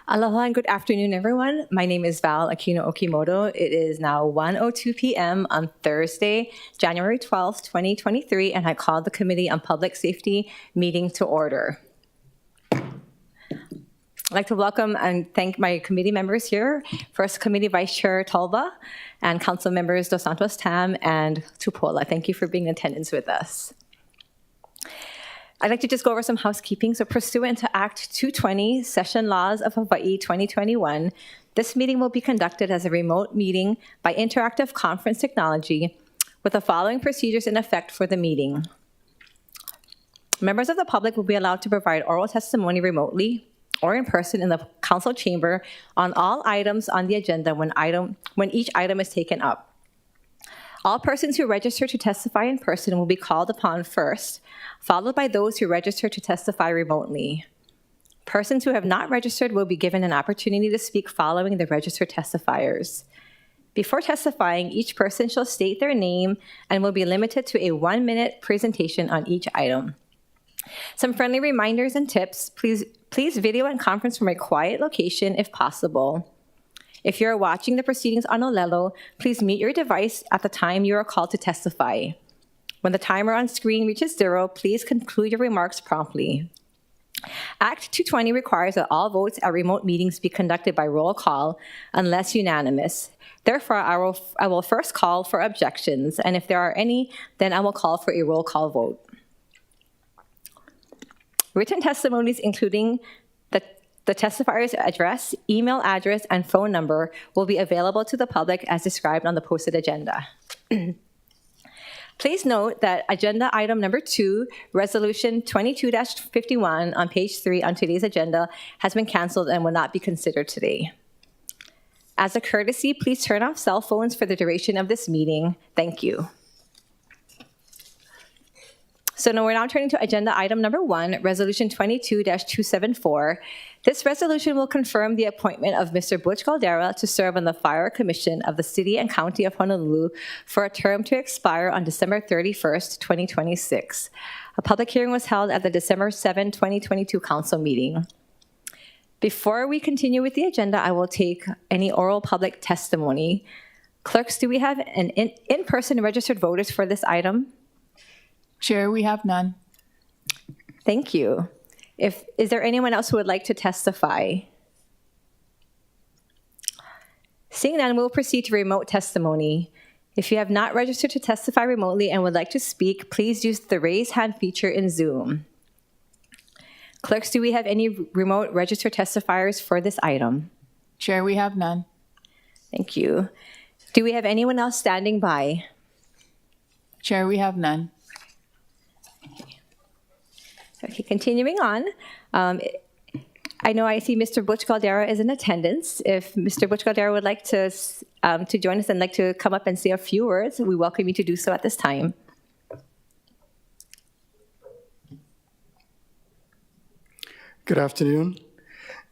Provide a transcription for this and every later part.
Aloha and good afternoon, everyone. My name is Val Aquino Okimoto. It is now 1:02 p.m. on Thursday, January 12th, 2023, and I call the Committee on Public Safety meeting to order. I'd like to welcome and thank my committee members here. First, Committee Vice Chair Talba and Council Members Dos Santos Tam and Tupola. Thank you for being in attendance with us. I'd like to just go over some housekeeping. So pursuant to Act 220, Session Laws of Hawaii 2021, this meeting will be conducted as a remote meeting by interactive conference technology with the following procedures in effect for the meeting. Members of the public will be allowed to provide oral testimony remotely or in person in the council chamber on all items on the agenda when each item is taken up. All persons who register to testify in person will be called upon first, followed by those who register to testify remotely. Persons who have not registered will be given an opportunity to speak following the registered testifiers. Before testifying, each person shall state their name and will be limited to a 1-minute presentation on each item. Some friendly reminders and tips: please video and conference from a quiet location if possible. If you're watching the proceedings on Olelo, please mute your device at the time you are called to testify. When the timer on screen reaches 0, please conclude your remarks promptly. Act 220 requires that all votes at remote meetings be conducted by roll call unless unanimous. Therefore, I will first call for objections, and if there are any, then I will call for a roll call vote. Written testimonies, including the testifier's address, email address, and phone number will be available to the public as described on the posted agenda. Please note that agenda item number 2, resolution 22-51 on page 3 on today's agenda has been canceled and will not be considered today. As a courtesy, please turn off cell phones for the duration of this meeting. Thank you. So now we're now turning to agenda item number 1, resolution 22-274. This resolution will confirm the appointment of Mr. Butch Caldera to serve on the Fire Commission of the City and County of Honolulu for a term to expire on December 31st, 2026. A public hearing was held at the December 7, 2022 council meeting. Before we continue with the agenda, I will take any oral public testimony. Clerks, do we have an in-person registered voters for this item? Chair, we have none. Thank you. Is there anyone else who would like to testify? Seeing none, we'll proceed to remote testimony. If you have not registered to testify remotely and would like to speak, please use the raise hand feature in Zoom. Clerks, do we have any remote registered testifiers for this item? Chair, we have none. Thank you. Do we have anyone else standing by? Chair, we have none. Okay, continuing on. I know I see Mr. Butch Caldera is in attendance. If Mr. Butch Caldera would like to join us and like to come up and say a few words, we welcome you to do so at this time. Good afternoon.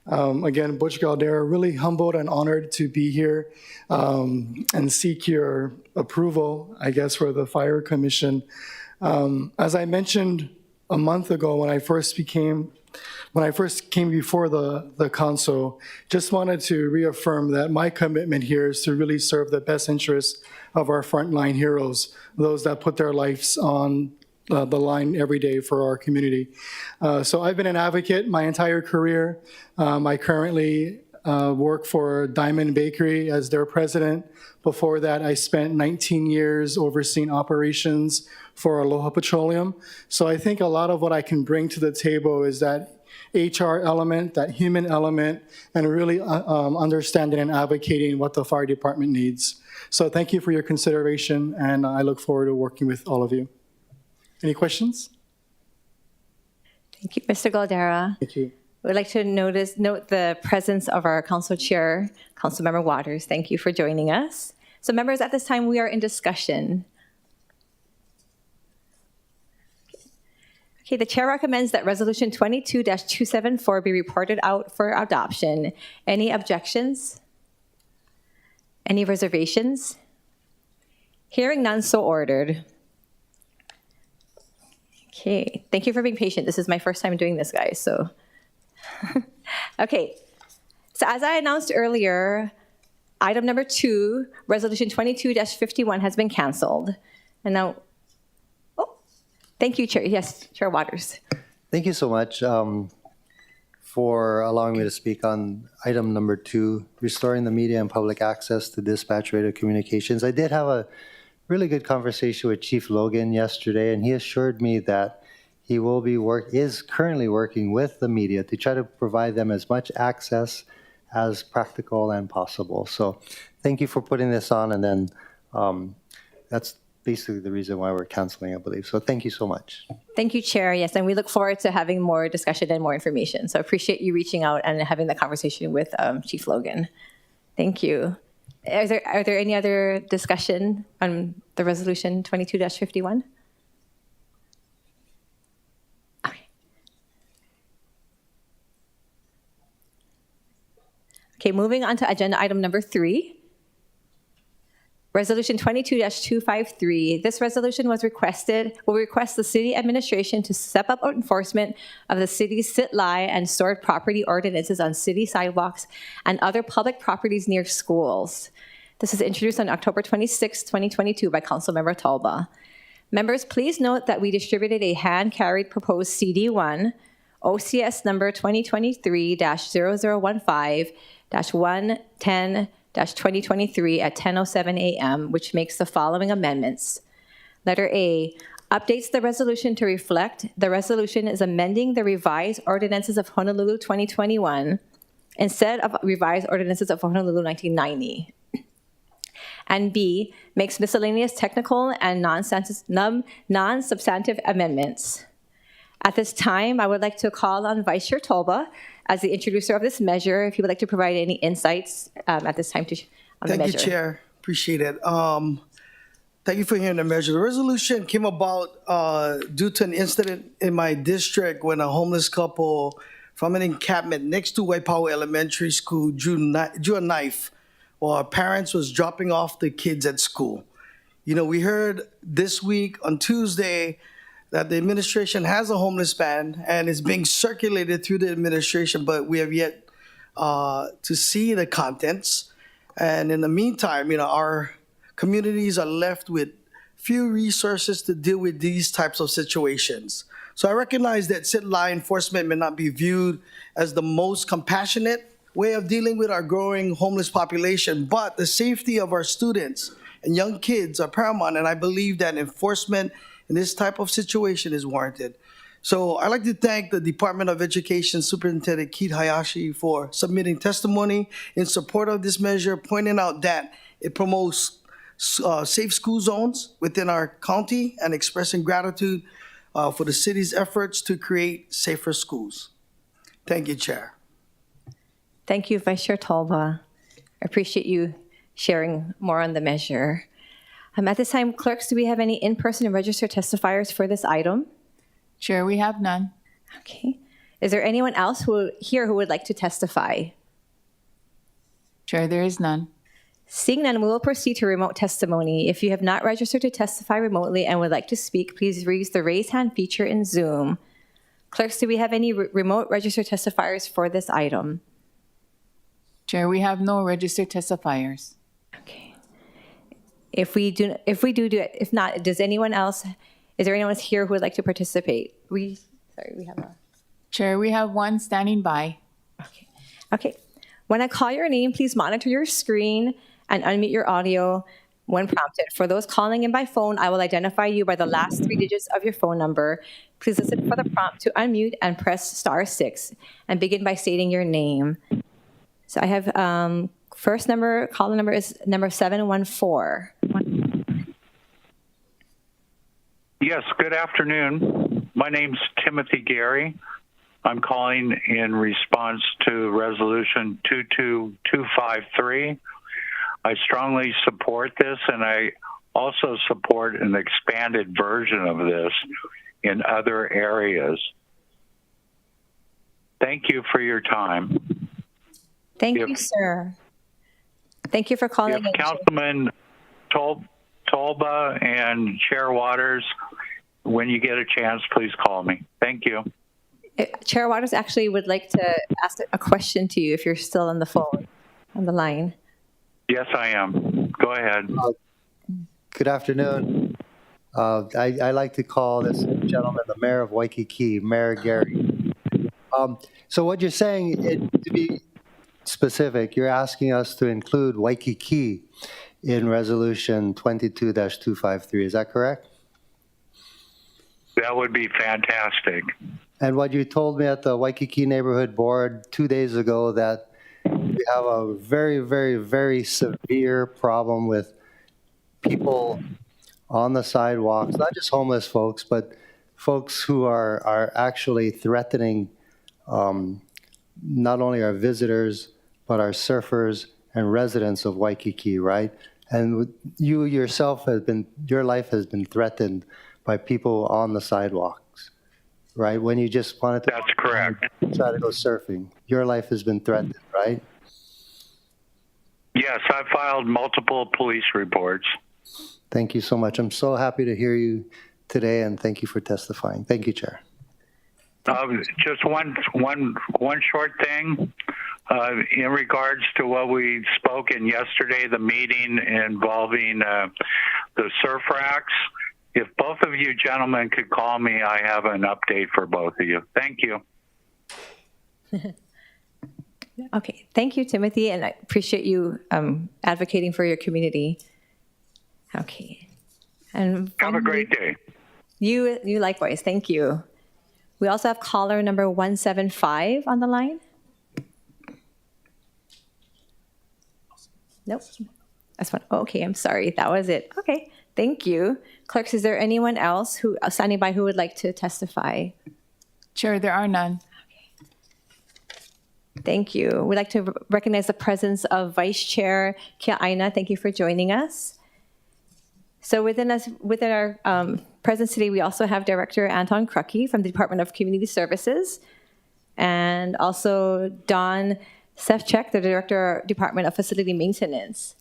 Again, Butch Caldera, really humbled and honored to be here and seek your approval, I guess, for the Fire Commission. As I mentioned a month ago when I first came before the council, just wanted to reaffirm that my commitment here is to really serve the best interests of our frontline heroes, those that put their lives on the line every day for our community. So I've been an advocate my entire career. I currently work for Diamond Bakery as their president. Before that, I spent 19 years overseeing operations for Aloha Petroleum. So I think a lot of what I can bring to the table is that HR element, that human element, and really understanding and advocating what the fire department needs. So thank you for your consideration, and I look forward to working with all of you. Any questions? Thank you, Mr. Caldera. Thank you. We'd like to note the presence of our council chair, Councilmember Waters. Thank you for joining us. So members, at this time, we are in discussion. Okay, the chair recommends that resolution 22-274 be reported out for adoption. Any objections? Any reservations? Hearing none, so ordered. Okay, thank you for being patient. This is my first time doing this, guys, so. Okay, So as I announced earlier, item number 2, Resolution 22-51 has been canceled. And now, thank you, Chair. Yes, Chair Waters. Thank you so much for allowing me to speak on item number 2, restoring the media and public access to dispatch radio communications. I did have a really good conversation with Chief Logan yesterday, and he assured me that he is currently working with the media to try to provide them as much access as practical and possible. So thank you for putting this on, and then that's basically the reason why we're canceling, I believe. So thank you so much. Thank you, Chair. Yes, and we look forward to having more discussion and more information. So appreciate you reaching out and having the conversation with Chief Logan. Thank you. Are there any other discussion on the resolution 22-51? Okay, moving on to agenda item number 3. Resolution 22-253. This resolution will request the city administration to step up enforcement of the city's sit-lie and stored property ordinances on city sidewalks and other public properties near schools. This is introduced on October 26, 2022 by Councilmember Talba. Members, please note that we distributed a hand-carried proposed CD1, OCS number 2023-0015-110-2023 at 10:07 a.m., which makes the following amendments. Letter A, updates the resolution to reflect the resolution is amending the revised ordinances of Honolulu 2021 instead of revised ordinances of Honolulu 1990. And B, makes miscellaneous technical and non-substantive amendments. At this time, I would like to call on Vice Chair Talba as the introducer of this measure, if you would like to provide any insights at this time on the measure. Thank you, Chair. Appreciate it. Thank you for hearing the measure. The resolution came about due to an incident in my district when a homeless couple from an encampment next to Waipahu Elementary School drew a knife while our parents was dropping off the kids at school. You know, we heard this week on Tuesday that the administration has a homeless ban and it's being circulated through the administration, but we have yet to see the contents. And in the meantime, you know, our communities are left with few resources to deal with these types of situations. So I recognize that sit-lie enforcement may not be viewed as the most compassionate way of dealing with our growing homeless population, but the safety of our students and young kids are paramount, and I believe that enforcement in this type of situation is warranted. So I'd like to thank the Department of Education Superintendent Keith Hayashi for submitting testimony in support of this measure, pointing out that it promotes safe school zones within our county and expressing gratitude for the city's efforts to create safer schools. Thank you, Chair. Thank you, Vice Chair Talba. I appreciate you sharing more on the measure. At this time, clerks, do we have any in-person and registered testifiers for this item? Chair, we have none. Okay. Is there anyone else who would like to testify? Chair, there is none. Seeing none, we will proceed to remote testimony. If you have not registered to testify remotely and would like to speak, please use the raise hand feature in Zoom. Clerks, do we have any remote registered testifiers for this item? Chair, we have no registered testifiers. Okay. If not, is there anyone else here who would like to participate? We have a... Chair, we have one standing by. Okay. When I call your name, please monitor your screen and unmute your audio when prompted. For those calling in by phone, I will identify you by the last 3 digits of your phone number. Please listen for the prompt to unmute and press *6 and begin by stating your name. So I have caller number is number 714. Yes, good afternoon. My name's Timothy Gary. I'm calling in response to Resolution 22253. I strongly support this, and I also support an expanded version of this in other areas. Thank you for your time. Thank you, sir. Thank you for calling in. Councilman Talba and Chair Waters, when you get a chance, please call me. Thank you. Chair Waters actually would like to ask a question to you if you're still on the phone, on the line. Yes, I am. Go ahead. Good afternoon. I like to call this gentleman the mayor of Waikiki, Mayor Gary. So what you're saying, to be specific, you're asking us to include Waikiki in Resolution 22-253. Is that correct? That would be fantastic. And what you told me at the Waikiki Neighborhood Board 2 days ago, that we have a very, very, very severe problem with people on the sidewalks, not just homeless folks, but folks who are actually threatening not only our visitors, but our surfers and residents of Waikiki, right? And you yourself your life has been threatened by people on the sidewalks, right? When you just wanted to That's correct. try to go surfing, your life has been threatened, right? Yes, I filed multiple police reports. Thank you so much. I'm so happy to hear you today, and thank you for testifying. Thank you, Chair. Just one short thing. In regards to what we spoke in yesterday, the meeting involving the surf racks, if both of you gentlemen could call me, I have an update for both of you. Thank you. Okay, thank you, Timothy, and I appreciate you advocating for your community. Okay, and Have a great day. You likewise. Thank you. We also have caller number 175 on the line. Nope. That's one. Oh, okay, I'm sorry. That was it. Okay, thank you. Clerks, is there anyone else who standing by who would like to testify? Chair, there are none. Thank you. We'd like to recognize the presence of Vice Chair Kia Aina. Thank you for joining us. So within our presence today, we also have Director Anton Krucky from the Department of Community Services, and also Don Sefcek, the Director, Department of Facility Maintenance.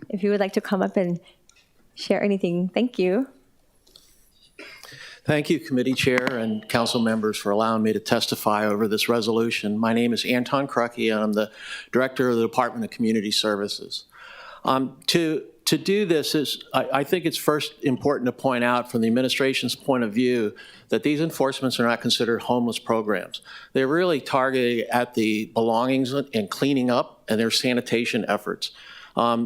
If you would like to come up and share anything, thank you. Thank you, Committee Chair and Council members, for allowing me to testify over this resolution. My name is Anton Krucky, and I'm the Director of the Department of Community Services. To do this, I think it's first important to point out from the administration's point of view that these enforcements are not considered homeless programs. They're really targeted at the belongings and cleaning up and their sanitation efforts.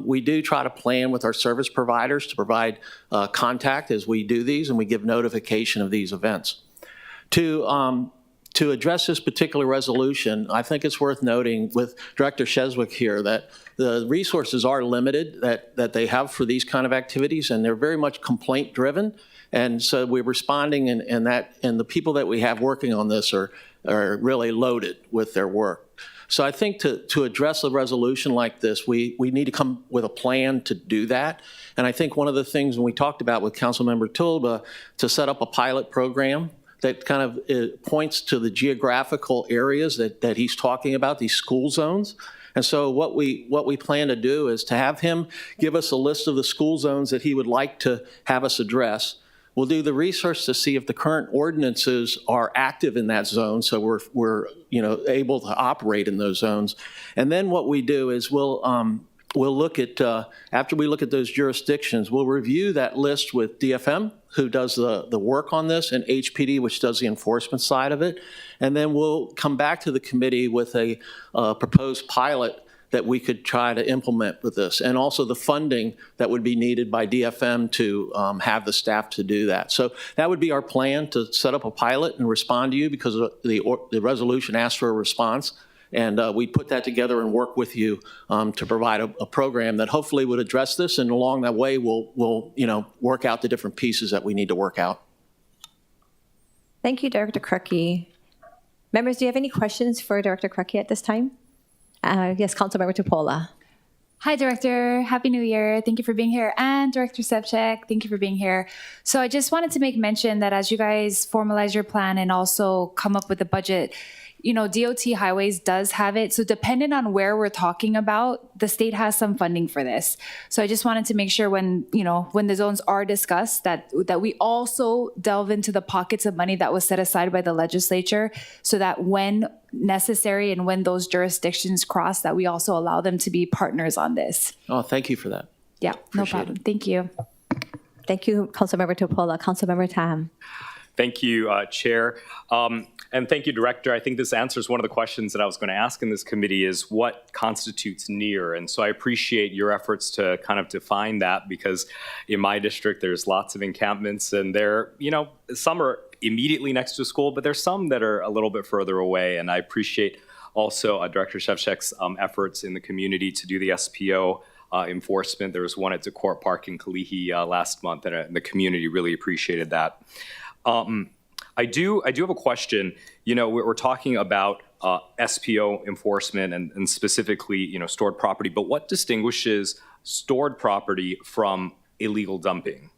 We do try to plan with our service providers to provide contact as we do these, and we give notification of these events. To address this particular resolution, I think it's worth noting with Director Sheswick here that the resources are limited that they have for these kind of activities, and they're very much complaint driven. And so we're responding, and the people that we have working on this are really loaded with their work. So I think to address a resolution like this, we need to come with a plan to do that. And I think one of the things when we talked about with Councilmember Tulba to set up a pilot program that kind of points to the geographical areas that he's talking about, these school zones. And so what we plan to do is to have him give us a list of the school zones that he would like to have us address. We'll do the research to see if the current ordinances are active in that zone, so we're able to operate in those zones. And then what we do is we'll look at after we look at those jurisdictions, we'll review that list with DFM, who does the work on this, and HPD, which does the enforcement side of it. And then we'll come back to the committee with a proposed pilot that we could try to implement with this, and also the funding that would be needed by DFM to have the staff to do that. So that would be our plan, to set up a pilot and respond to you, because the resolution asks for a response. And we put that together and work with you to provide a program that hopefully would address this. And along that way, we'll work out the different pieces that we need to work out. Thank you, Director Krucky. Members, do you have any questions for Director Krucky at this time? Yes, Councilmember Tupola. Hi, Director. Happy New Year. Thank you for being here. And Director Sevcek, thank you for being here. So I just wanted to make mention that as you guys formalize your plan and also come up with a budget, DOT highways does have it. So depending on where we're talking about, the state has some funding for this. So I just wanted to make sure when the zones are discussed that we also delve into the pockets of money that was set aside by the legislature, so that when necessary and when those jurisdictions cross, that we also allow them to be partners on this. Oh, thank you for that. Yeah, no Appreciate problem. Thank you. Thank you, Councilmember Topola. Councilmember Tam. Thank you, Chair. And thank you, Director. I think this answers one of the questions that I was going to ask in this committee is what constitutes near? And so I appreciate your efforts to kind of define that, because in my district, there's lots of encampments, and some are immediately next to a school, but there's some that are a little bit further away. And I appreciate also Director Shevchik's efforts in the community to do the SPO enforcement. There was one at DeCourt Park in Kalihi last month, and the community really appreciated that. I do have a question. We're talking about SPO enforcement and specifically, stored property, but what distinguishes stored property from illegal dumping?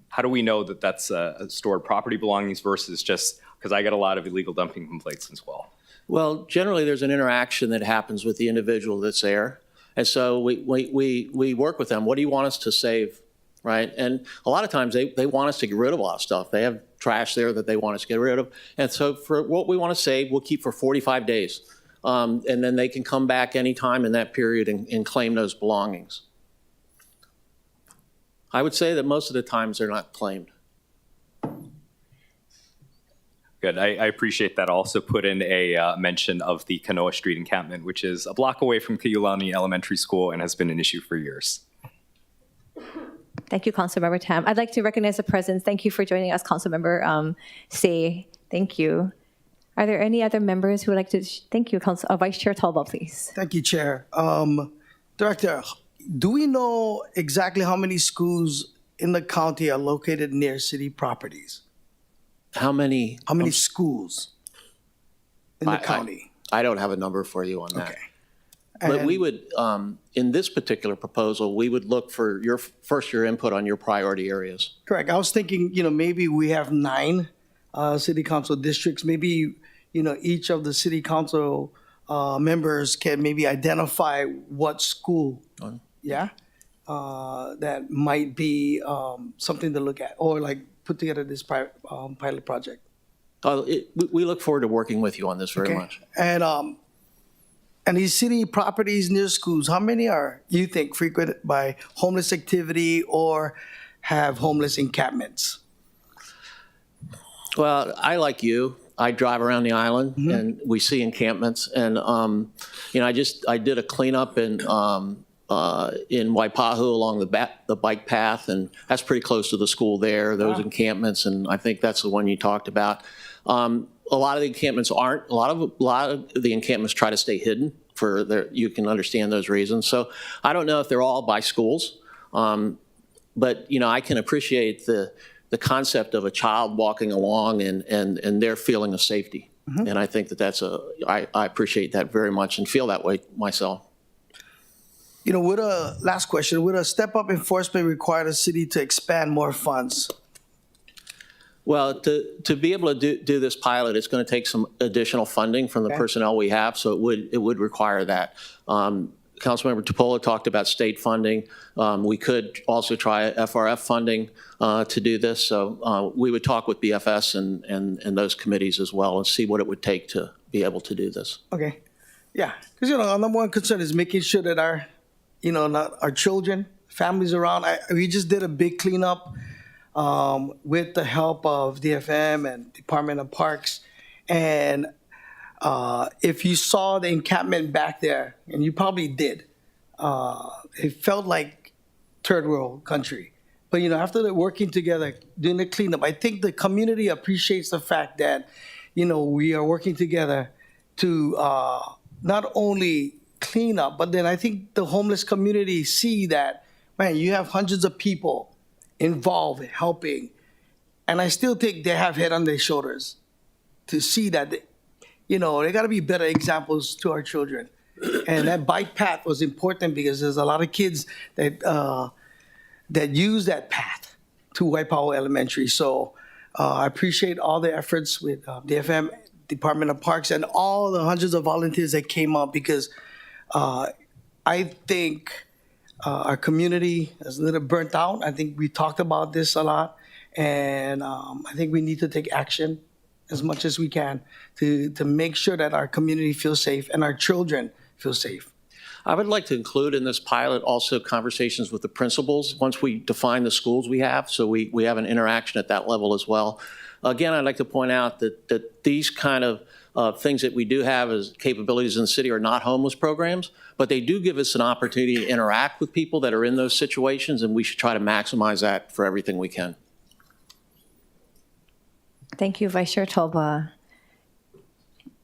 How do we know that that's stored property belongings versus just, because I get a lot of illegal dumping complaints as well? Well, generally, there's an interaction that happens with the individual that's there. And so we work with them. What do you want us to save, right? And a lot of times they want us to get rid of a lot of stuff. They have trash there that they want us to get rid of. And so for what we want to save, we'll keep for 45 days. And then they can come back anytime in that period and claim those belongings. I would say that most of the times they're not claimed. Good. I appreciate that. Also put in a mention of the Kanoa Street encampment, which is a block away from Keulani Elementary School and has been an issue for years. Thank you, Councilmember Tam. I'd like to recognize the presence. Thank you for joining us, Councilmember Say. Thank you. Are there any other members who would like to? Thank you, Vice Chair Talbot, please. Thank you, Chair. Director, do we know exactly how many schools in the county are located near city properties? How many schools in the county? I don't have a number for you on that. Okay. But we would, in this particular proposal, we would look for your input on your priority areas. Correct. I was thinking, maybe we have 9 city council districts. Maybe, each of the city council members can maybe identify what school, that might be something to look at, or like put together this pilot project. We look forward to working with you on this very much. And these city properties near schools, how many are, you think, frequented by homeless activity or have homeless encampments? Well, I, like you, I drive around the island and we see encampments. And, I did a cleanup in Waipahu along the bike path, and that's pretty close to the school there, those encampments, and I think that's the one you talked about. A lot of the encampments aren't. A lot of the encampments try to stay hidden for you can understand those reasons. So I don't know if they're all by schools, but I can appreciate the concept of a child walking along and their feeling of safety. And I think I appreciate that very much and feel that way myself. Last question, would a step-up enforcement require the city to expand more funds? Well, to be able to do this pilot, it's going to take some additional funding from the personnel we have, so it would require that. Councilmember Topola talked about state funding. We could also try FRF funding to do this, so we would talk with BFS and those committees as well and see what it would take to be able to do this. Okay, yeah, because our number one concern is making sure that not our children, families around. We just did a big cleanup with the help of DFM and Department of Parks. And if you saw the encampment back there, and you probably did, it felt like third world country. But after the working together, doing the cleanup, I think the community appreciates the fact that, we are working together to not only clean up, but then I think the homeless community see that, man, you have hundreds of people involved, helping, and I still think they have head on their shoulders to see that, they got to be better examples to our children. And that bike path was important because there's a lot of kids that use that path to Waipahu Elementary. So I appreciate all the efforts with DFM, Department of Parks, and all the hundreds of volunteers that came up, because I think our community is a little burnt out. I think we talked about this a lot, and I think we need to take action as much as we can to make sure that our community feels safe and our children feel safe. I would like to include in this pilot also conversations with the principals once we define the schools we have, so we have an interaction at that level as well. Again, I'd like to point out that these kind of things that we do have as capabilities in the city are not homeless programs, but they do give us an opportunity to interact with people that are in those situations, and we should try to maximize that for everything we can. Thank you, Vice Chair Tolba.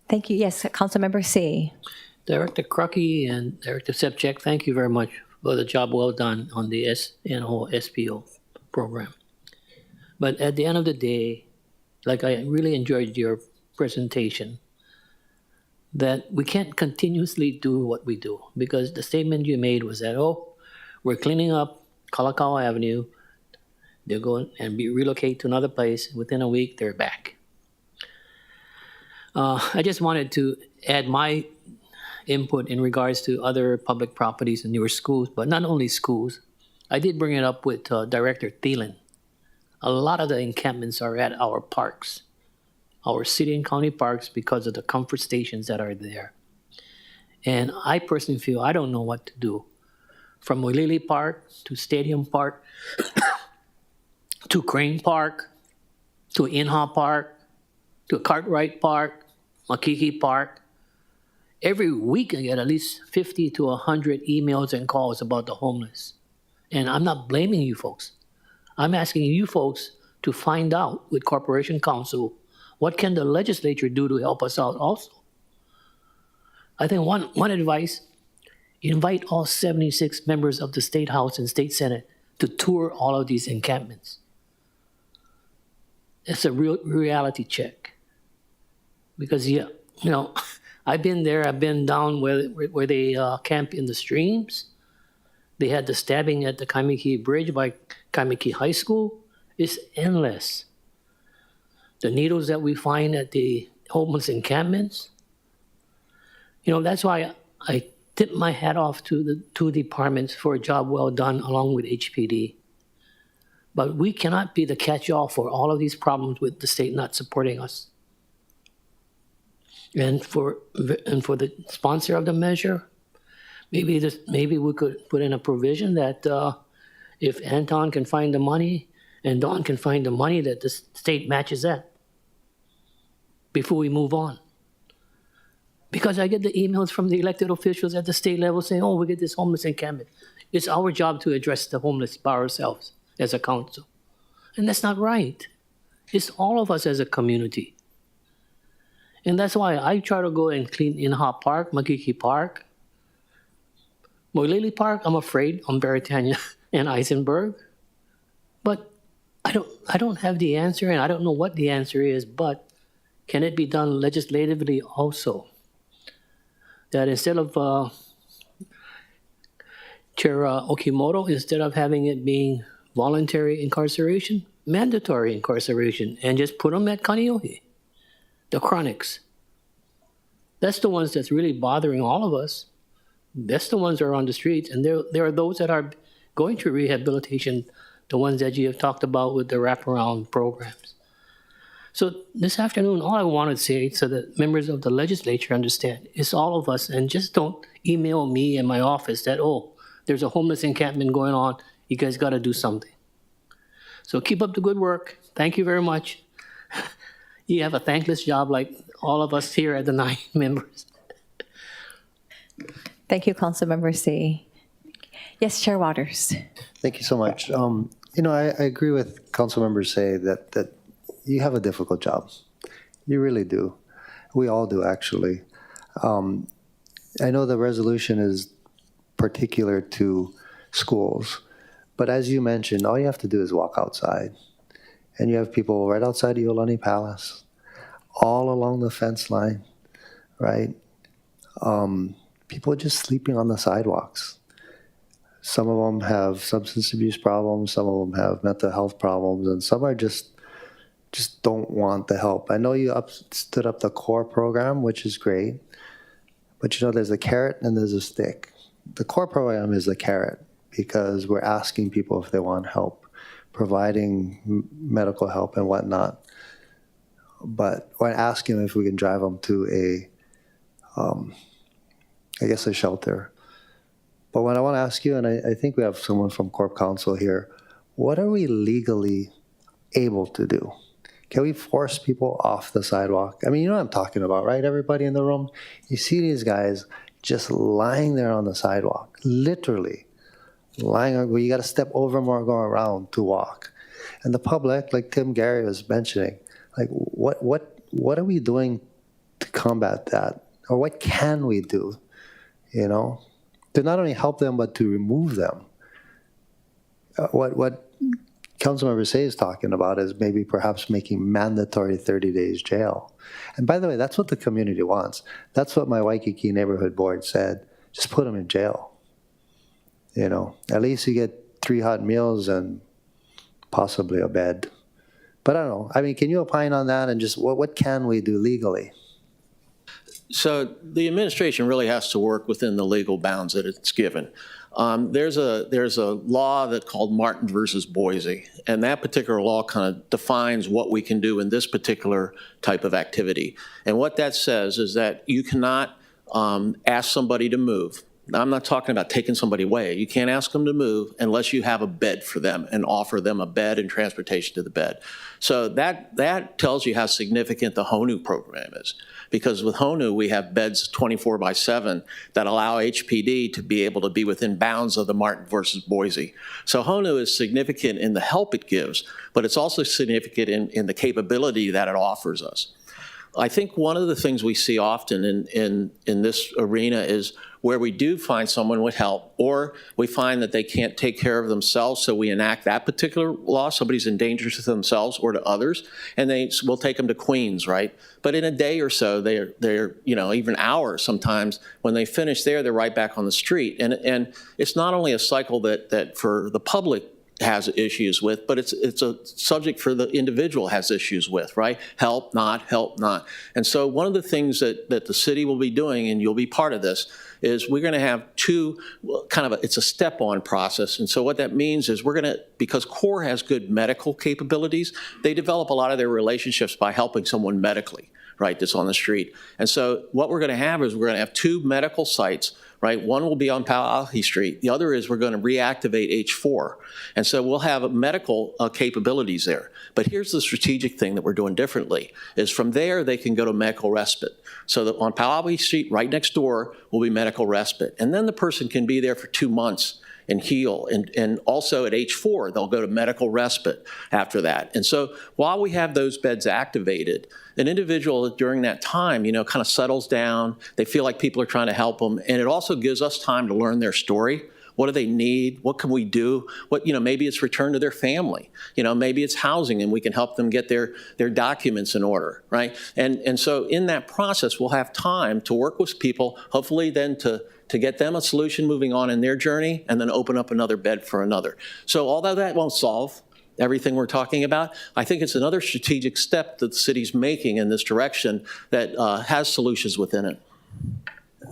Thank you. Yes, Councilmember See. Director Crucky and Director Sepchek, thank you very much for the job well done on the SPO program. But at the end of the day, like I really enjoyed your presentation, that we can't continuously do what we do, because the statement you made was that, oh, we're cleaning up Kalakaua Avenue, they're going and relocate to another place, within a week they're back. I just wanted to add my input in regards to other public properties and newer schools, but not only schools. I did bring it up with Director Thielen. A lot of the encampments are at our parks, our city and county parks, because of the comfort stations that are there. And I personally feel I don't know what to do. From Moilili Park to Stadium Park to Crane Park to Inha Park to Cartwright Park, Makiki Park. Every week I get at least 50 to 100 emails and calls about the homeless. And I'm not blaming you folks. I'm asking you folks to find out with Corporation Council, what can the legislature do to help us out also? I think one advice, invite all 76 members of the State House and State Senate to tour all of these encampments. It's a real reality check. Because, yeah, you know, I've been there. I've been down where they camp in the streams. They had the stabbing at the Kaimiki Bridge by Kaimiki High School. It's endless. The needles that we find at the homeless encampments. You know, that's why I tip my hat off to the two departments for a job well done along with HPD. But we cannot be the catch-all for all of these problems with the state not supporting us. And for the sponsor of the measure, maybe we could put in a provision that if Anton can find the money and Don can find the money, that the state matches that before we move on. Because I get the emails from the elected officials at the state level saying, oh, we get this homeless encampment. It's our job to address the homeless by ourselves as a council. And that's not right. It's all of us as a community. And that's why I try to go and clean Inha Park, Makiki Park. Moilili Park, I'm afraid, on Beretania and Eisenberg. But I don't have the answer, and I don't know what the answer is, but can it be done legislatively also? That instead of Chair Okimoto, instead of having it being voluntary incarceration, mandatory incarceration, and just put them at Kaneohe. The chronics. That's the ones that's really bothering all of us. That's the ones that are on the streets. And there are those that are going through rehabilitation, the ones that you have talked about with the wraparound programs. So this afternoon, all I want to say so that members of the legislature understand is all of us, and just don't email me in my office that, oh, there's a homeless encampment going on. You guys got to do something. So keep up the good work. Thank you very much. You have a thankless job like all of us here at the 9 members. Thank you, Councilmember See. Yes, Chair Waters. Thank you so much. You know, I agree with council members say that you have a difficult job. You really do. We all do, actually. I know the resolution is particular to schools, but as you mentioned, all you have to do is walk outside. And you have people right outside Iolani Palace, all along the fence line, right? People just sleeping on the sidewalks. Some of them have substance abuse problems, some of them have mental health problems, and some are just just don't want the help. I know you stood up the CORE program, which is great, but there's a carrot and there's a stick. The CORE program is the carrot because we're asking people if they want help, providing medical help and whatnot. But we're asking if we can drive them to a shelter. But what I want to ask you, and I think we have someone from Corp Council here, what are we legally able to do? Can we force people off the sidewalk? I mean, you know what I'm talking about, right? Everybody in the room? You see these guys just lying there on the sidewalk, literally lying where you got to step over them or go around to walk. And the public, like Tim Gary was mentioning, like what are we doing to combat that? Or what can we do, to not only help them, but to remove them? What Councilmember Say is talking about is maybe perhaps making mandatory 30 days jail. And by the way, that's what the community wants. That's what my Waikiki neighborhood board said. Just put them in jail. At least you get 3 hot meals and possibly a bed. But I don't know. I mean, can you opine on that and just what can we do legally? So the administration really has to work within the legal bounds that it's given. There's a law that called Martin versus Boise, and that particular law kind of defines what we can do in this particular type of activity. And what that says is that you cannot ask somebody to move. Now, I'm not talking about taking somebody away. You can't ask them to move unless you have a bed for them and offer them a bed and transportation to the bed. So that tells you how significant the HONU program is. Because with HONU, we have beds 24/7 that allow HPD to be able to be within bounds of the Martin versus Boise. So HONU is significant in the help it gives, but it's also significant in the capability that it offers us. I think one of the things we see often in this arena is where we do find someone with help, or we find that they can't take care of themselves, so we enact that particular law. Somebody's in danger to themselves or to others, and we'll take them to Queens, right? But in a day or so, they're even hours sometimes, when they finish there, they're right back on the street. And it's not only a cycle that for the public has issues with, but it's a subject for the individual has issues with, right? Help, not. And so one of the things that the city will be doing, and you'll be part of this, is we're going to have it's a step-on process. And so what that means is because CORE has good medical capabilities, they develop a lot of their relationships by helping someone medically, right, that's on the street. And so what we're going to have is we're going to have 2 medical sites, right? One will be on Pauahi Street. The other is we're going to reactivate H4. And so we'll have medical capabilities there. But here's the strategic thing that we're doing differently, is from there they can go to medical respite. So that on Pauahi Street, right next door, will be medical respite. And then the person can be there for 2 months and heal. And also at H4, they'll go to medical respite after that. And so while we have those beds activated, an individual during that time, kind of settles down. They feel like people are trying to help them. And it also gives us time to learn their story. What do they need? What can we do? Maybe it's return to their family. Maybe it's housing, and we can help them get their documents in order, right? And so in that process, we'll have time to work with people, hopefully then to get them a solution moving on in their journey, and then open up another bed for another. So although that won't solve everything we're talking about, I think it's another strategic step that the city's making in this direction that has solutions within it.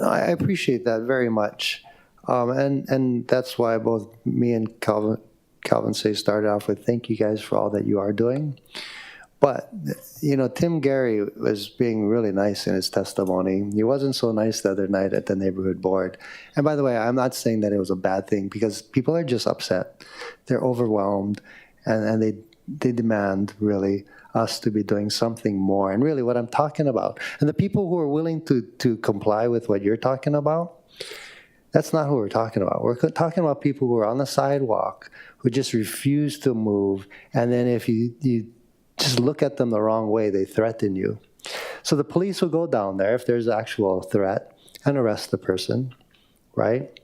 I appreciate that very much. And that's why both me and Calvin Say started off with thank you guys for all that you are doing. But, Tim Gary was being really nice in his testimony. He wasn't so nice the other night at the neighborhood board. And by the way, I'm not saying that it was a bad thing, because people are just upset. They're overwhelmed, and they demand, really, us to be doing something more. And really what I'm talking about, and the people who are willing to comply with what you're talking about, that's not who we're talking about. We're talking about people who are on the sidewalk, who just refuse to move, and then if you just look at them the wrong way, they threaten you. So the police will go down there if there's actual threat and arrest the person, right?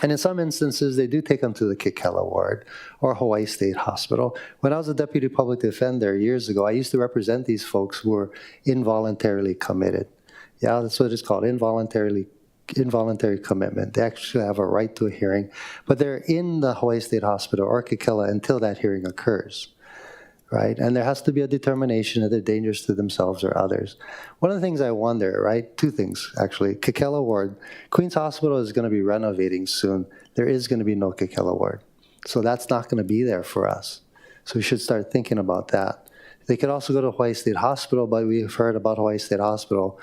And in some instances, they do take them to the Kikela ward or Hawaii State Hospital. When I was a deputy public defender years ago, I used to represent these folks who were involuntarily committed. Yeah, that's what it's called, involuntary commitment. They actually have a right to a hearing, but they're in the Hawaii State Hospital or Kikela until that hearing occurs. right? And there has to be a determination that they're dangerous to themselves or others. One of the things I wonder, right, two things actually, Kekela Ward, Queens Hospital is going to be renovating soon. There is going to be no Kekela Ward. So that's not going to be there for us. So we should start thinking about that. They could also go to Hawaii State Hospital, but we've heard about Hawaii State Hospital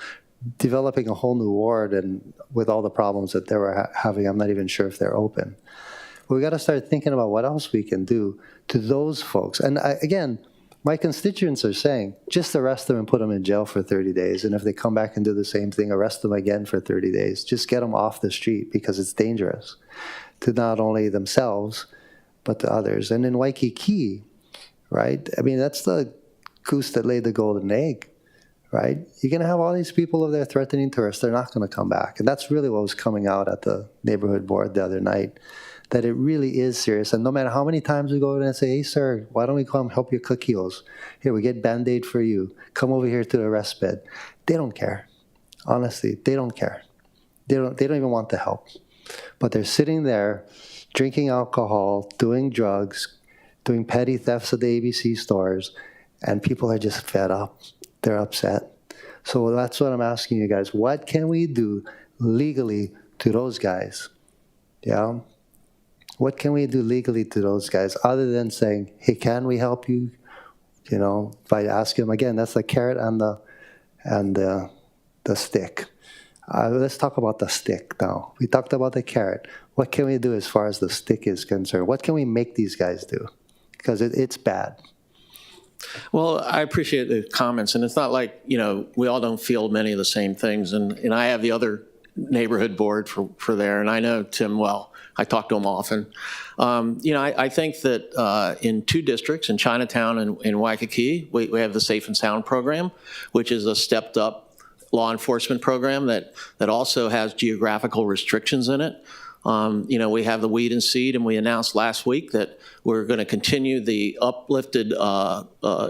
developing a whole new ward, and with all the problems that they were having, I'm not even sure if they're open. But we got to start thinking about what else we can do to those folks. And again, my constituents are saying, just arrest them and put them in jail for 30 days. And if they come back and do the same thing, arrest them again for 30 days. Just get them off the street, because it's dangerous to not only themselves, but to others. And in Waikiki, right? I mean, that's the goose that laid the golden egg, right? You're going to have all these people over there threatening tourists. They're not going to come back. And that's really what was coming out at the neighborhood board the other night, that it really is serious. And no matter how many times we go in and say, hey, sir, why don't we come help you cook heels? Here, we get Band-Aid for you. Come over here to the rest bed. They don't care. Honestly, they don't care. They don't even want the help. But they're sitting there drinking alcohol, doing drugs, doing petty thefts at the ABC stores, and people are just fed up. They're upset. So that's what I'm asking you guys. What can we do legally to those guys? Yeah? What can we do legally to those guys other than saying, hey, can we help you? You know, by asking them again, that's the carrot and the stick. Let's talk about the stick now. We talked about the carrot. What can we do as far as the stick is concerned? What can we make these guys do? Because it's bad. Well, I appreciate the comments, and it's not like, you know, we all don't feel many of the same things. And I have the other neighborhood board for there, and I know Tim well. I talk to him often. You know, I think that in two districts, in Chinatown and in Waikiki, we have the Safe and Sound program, which is a stepped up law enforcement program that also has geographical restrictions in it. You know, we have the weed and seed, and we announced last week that we're going to continue the uplifted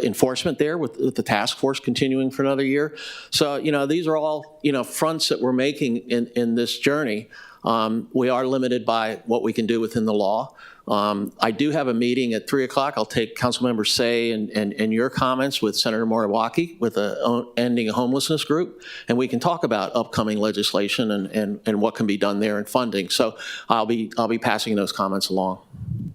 enforcement there with the task force continuing for another year. So, you know, these are all, you know, fronts that we're making in this journey. We are limited by what we can do within the law. I do have a meeting at 3 o'clock. I'll take Councilmember Say and your comments with Senator Moriwaki with the Ending Homelessness Group, and we can talk about upcoming legislation and what can be done there in funding. So I'll be passing those comments along.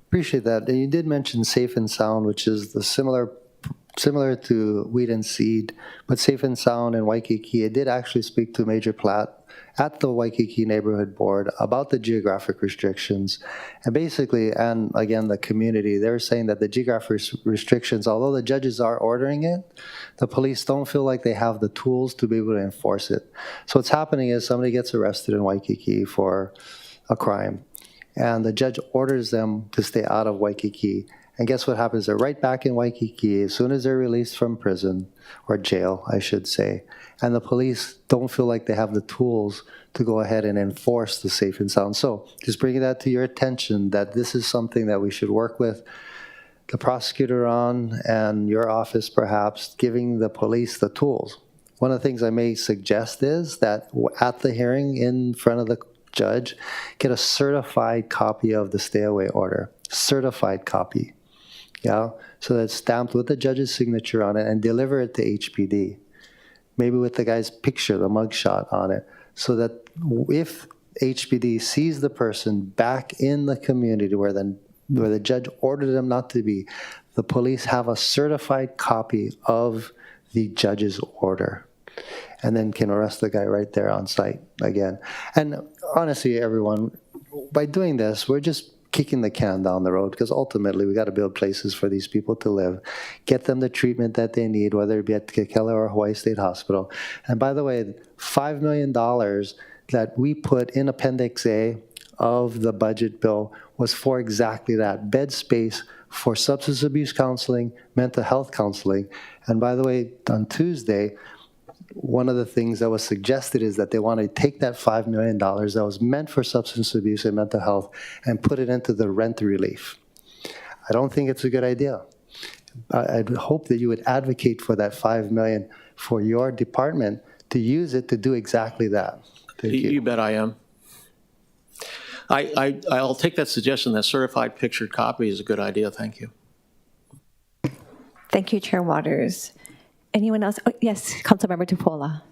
Appreciate that. And you did mention Safe and Sound, which is the similar to Weed and Seed, but Safe and Sound in Waikiki. I did actually speak to Major Platt at the Waikiki Neighborhood Board about the geographic restrictions. And basically, and again, the community, they're saying that the geographic restrictions, although the judges are ordering it, the police don't feel like they have the tools to be able to enforce it. So what's happening is somebody gets arrested in Waikiki for a crime, and the judge orders them to stay out of Waikiki. And guess what happens? They're right back in Waikiki as soon as they're released from prison, or jail, I should say. And the police don't feel like they have the tools to go ahead and enforce the Safe and Sound. So just bringing that to your attention, that this is something that we should work with the prosecutor on, and your office perhaps, giving the police the tools. One of the things I may suggest is that at the hearing in front of the judge, get a certified copy of the stay away order. Certified copy. Yeah, so that's stamped with the judge's signature on it, and deliver it to HPD. Maybe with the guy's picture, the mugshot on it, so that if HPD sees the person back in the community where the judge ordered them not to be, the police have a certified copy of the judge's order, and then can arrest the guy right there on site again. And honestly, everyone, by doing this, we're just kicking the can down the road, because ultimately we got to build places for these people to live, get them the treatment that they need, whether it be at Kekela or Hawaii State Hospital. And by the way, $5 million that we put in Appendix A of the budget bill was for exactly that, bed space for substance abuse counseling, mental health counseling. And by the way, on Tuesday, one of the things that was suggested is that they want to take that $5 million that was meant for substance abuse and mental health and put it into the rent relief. I don't think it's a good idea. I'd hope that you would advocate for that $5 million for your department to use it to do exactly that. Thank you. You bet I am. I'll take that suggestion. That certified pictured copy is a good idea. Thank you. Thank you, Chair Waters. Anyone else? Oh, yes, Councilmember Tupola.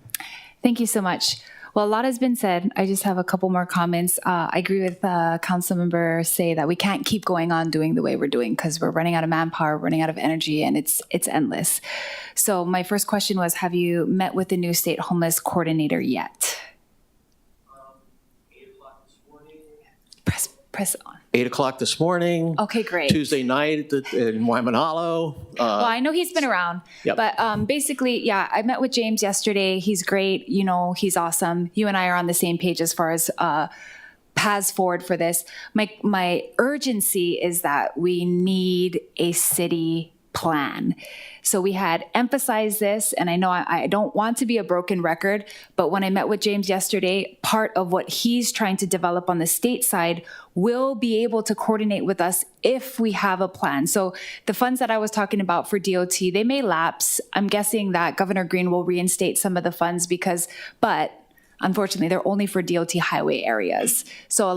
Thank you so much. Well, a lot has been said. I just have a couple more comments. I agree with Councilmember Say that we can't keep going on doing the way we're doing because we're running out of manpower, running out of energy, and it's endless. So my first question was, have you met with the new state homeless coordinator yet? 8 o'clock this morning. Press on. 8 o'clock this morning. Okay, great. Tuesday night in Waimanalo. Well, I know he's been around, Yep. but basically, yeah, I met with James yesterday. He's great. You know, he's awesome. You and I are on the same page as far as paths forward for this. My urgency is that we need a city plan. So we had emphasized this, and I know I don't want to be a broken record, but when I met with James yesterday, part of what he's trying to develop on the state side will be able to coordinate with us if we have a plan. So the funds that I was talking about for DOT, they may lapse. I'm guessing that Governor Green will reinstate some of the funds but unfortunately, they're only for DOT highway areas. So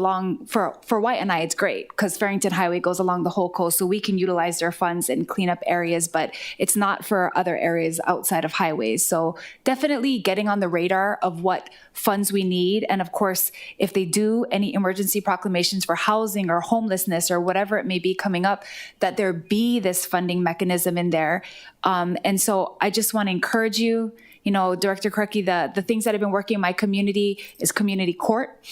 for White and I, it's great because Farrington Highway goes along the whole coast, so we can utilize their funds and clean up areas, but it's not for other areas outside of highways. So definitely getting on the radar of what funds we need. And of course, if they do any emergency proclamations for housing or homelessness or whatever it may be coming up, that there be this funding mechanism in there. And so I just want to encourage you, you know, Director Krucky, the things that have been working in my community is community court,